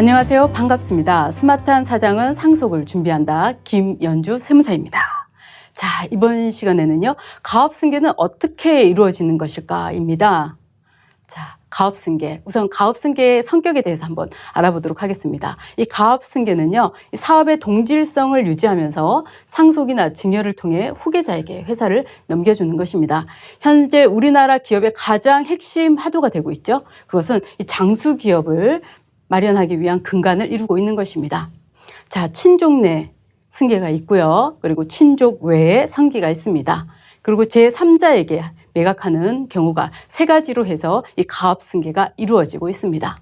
안녕하세요. 반갑습니다. 스마트한 사장은 상속을 준비한다. 김연주 세무사입니다. 자, 이번 시간에는요, 가업승계는 어떻게 이루어지는 것일까입니다. 자, 가업승계. 우선 가업승계의 성격에 대해서 한번 알아보도록 하겠습니다. 이 가업승계는요, 이 사업의 동질성을 유지하면서 상속이나 증여를 통해 후계자에게 회사를 넘겨주는 것입니다. 현재 우리나라 기업의 가장 핵심 화두가 되고 있죠. 그것은 이 장수기업을 마련하기 위한 근간을 이루고 있는 것입니다. 자, 친족 내 승계가 있고요. 그리고 친족 외에 승계가 있습니다. 그리고 제3자에게 매각하는 경우가 세 가지로 해서 이 가업승계가 이루어지고 있습니다.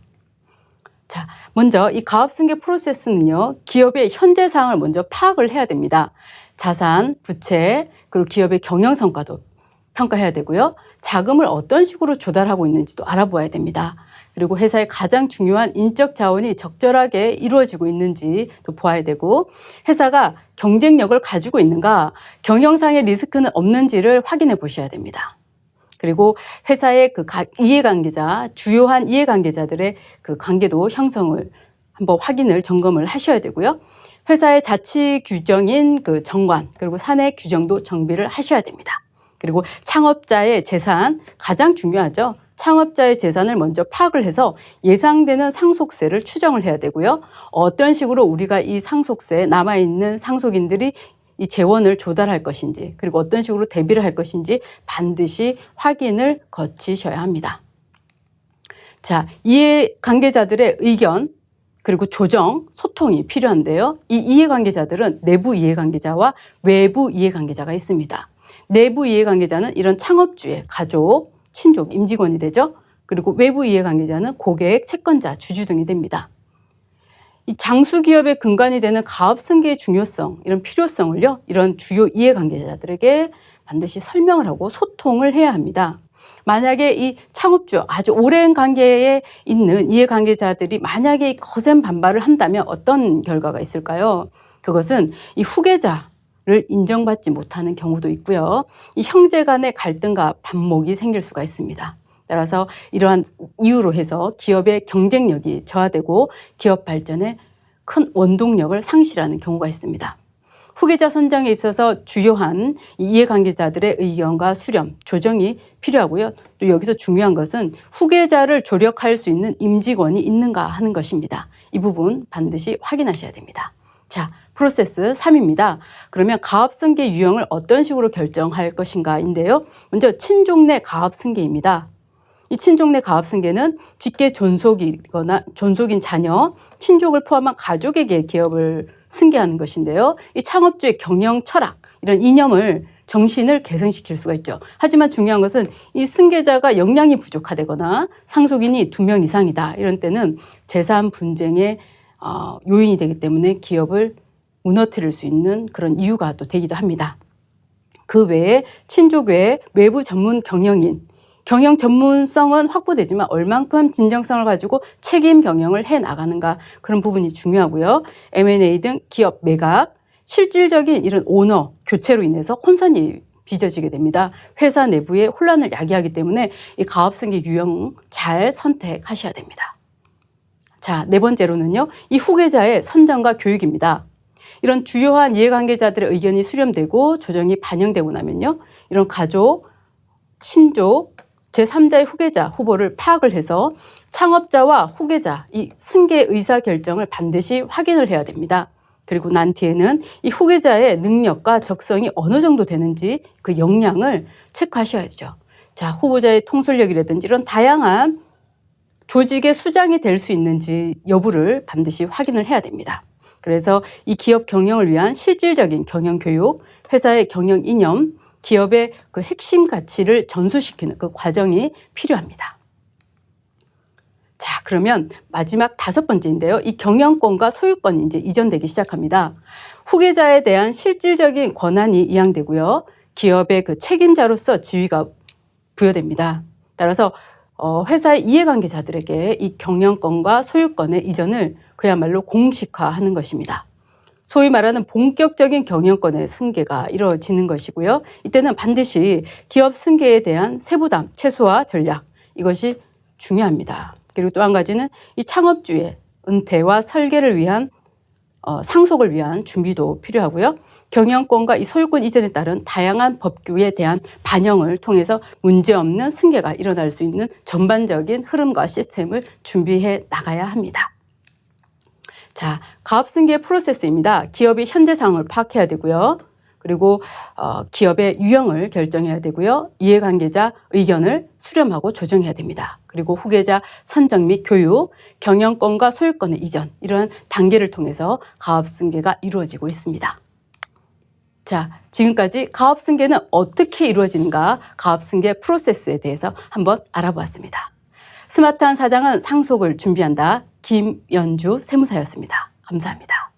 자, 먼저 이 가업승계 프로세스는요, 기업의 현재 상황을 먼저 파악을 해야 됩니다. 자산, 부채, 그리고 기업의 경영 성과도 평가해야 되고요. 자금을 어떤 식으로 조달하고 있는지도 알아보아야 됩니다. 그리고 회사의 가장 중요한 인적 자원이 적절하게 이루어지고 있는지도 보아야 되고, 회사가 경쟁력을 가지고 있는가, 경영상의 리스크는 없는지를 확인해 보셔야 됩니다. 그리고 회사의 그 이해관계자, 주요한 이해관계자들의 그 관계도 형성을 한번 확인을 점검을 하셔야 되고요. 회사의 자치 규정인 그 정관, 그리고 사내 규정도 정비를 하셔야 됩니다. 그리고 창업자의 재산, 가장 중요하죠. 창업자의 재산을 먼저 파악을 해서 예상되는 상속세를 추정을 해야 되고요. 어떤 식으로 우리가 이 상속세에 남아있는 상속인들이 이 재원을 조달할 것인지, 그리고 어떤 식으로 대비를 할 것인지 반드시 확인을 거치셔야 합니다. 자, 이해관계자들의 의견, 그리고 조정, 소통이 필요한데요. 이 이해관계자들은 내부 이해관계자와 외부 이해관계자가 있습니다. 내부 이해관계자는 이런 창업주의 가족, 친족, 임직원이 되죠. 그리고 외부 이해관계자는 고객, 채권자, 주주 등이 됩니다. 이 장수기업의 근간이 되는 가업승계의 중요성, 이런 필요성을요, 이런 주요 이해관계자들에게 반드시 설명을 하고 소통을 해야 합니다. 만약에 이 창업주, 아주 오랜 관계에 있는 이해관계자들이 만약에 거센 반발을 한다면 어떤 결과가 있을까요? 그것은 이 후계자를 인정받지 못하는 경우도 있고요. 이 형제 간의 갈등과 반목이 생길 수가 있습니다. 따라서 이러한 이유로 해서 기업의 경쟁력이 저하되고 기업 발전에 큰 원동력을 상실하는 경우가 있습니다. 후계자 선정에 있어서 주요한 이해관계자들의 의견과 수렴, 조정이 필요하고요. 또 여기서 중요한 것은 후계자를 조력할 수 있는 임직원이 있는가 하는 것입니다. 이 부분 반드시 확인하셔야 됩니다. 자, 프로세스 3입니다. 그러면 가업승계 유형을 어떤 식으로 결정할 것인가인데요. 먼저 친족 내 가업승계입니다. 이 친족 내 가업승계는 직계 존속이거나 존속인 자녀, 친족을 포함한 가족에게 기업을 승계하는 것인데요. 이 창업주의 경영 철학, 이런 이념을 정신을 개선시킬 수가 있죠. 하지만 중요한 것은 이 승계자가 역량이 부족하다거나 상속인이 2명 이상이다. 이런 때는 재산 분쟁의 요인이 되기 때문에 기업을 무너뜨릴 수 있는 그런 이유가 또 되기도 합니다. 그 외에 친족 외에 외부 전문 경영인, 경영 전문성은 확보되지만 얼만큼 진정성을 가지고 책임 경영을 해 나가는가, 그런 부분이 중요하고요. M&A 등 기업 매각, 실질적인 이런 오너 교체로 인해서 혼선이 빚어지게 됩니다. 회사 내부에 혼란을 야기하기 때문에 이 가업승계 유형 잘 선택하셔야 됩니다. 자, 네 번째로는요, 이 후계자의 선정과 교육입니다. 이런 주요한 이해관계자들의 의견이 수렴되고 조정이 반영되고 나면요, 이런 가족, 친족, 제3자의 후계자 후보를 파악을 해서 창업자와 후계자 이 승계 의사결정을 반드시 확인을 해야 됩니다. 그리고 난 뒤에는 이 후계자의 능력과 적성이 어느 정도 되는지 그 역량을 체크하셔야죠. 자, 후보자의 통솔력이라든지 이런 다양한 조직의 수장이 될 수 있는지 여부를 반드시 확인을 해야 됩니다. 그래서 이 기업 경영을 위한 실질적인 경영 교육, 회사의 경영 이념, 기업의 그 핵심 가치를 전수시키는 그 과정이 필요합니다. 자, 그러면 마지막 5번째인데요. 이 경영권과 소유권이 이제 이전되기 시작합니다. 후계자에 대한 실질적인 권한이 이양되고요. 기업의 그 책임자로서 지위가 부여됩니다. 따라서 회사의 이해관계자들에게 이 경영권과 소유권의 이전을 그야말로 공식화하는 것입니다. 소위 말하는 본격적인 경영권의 승계가 이루어지는 것이고요. 이때는 반드시 기업 승계에 대한 세부담, 최소화 전략, 이것이 중요합니다. 그리고 또 한 가지는 이 창업주의 은퇴와 설계를 위한 상속을 위한 준비도 필요하고요. 경영권과 이 소유권 이전에 따른 다양한 법규에 대한 반영을 통해서 문제없는 승계가 일어날 수 있는 전반적인 흐름과 시스템을 준비해 나가야 합니다. 자, 가업승계 프로세스입니다. 기업이 현재 상황을 파악해야 되고요. 그리고 기업의 유형을 결정해야 되고요. 이해관계자 의견을 수렴하고 조정해야 됩니다. 그리고 후계자 선정 및 교육, 경영권과 소유권의 이전, 이러한 단계를 통해서 가업승계가 이루어지고 있습니다. 자, 지금까지 가업승계는 어떻게 이루어지는가, 가업승계 프로세스에 대해서 한번 알아보았습니다. 스마트한 사장은 상속을 준비한다. 김연주 세무사였습니다. 감사합니다.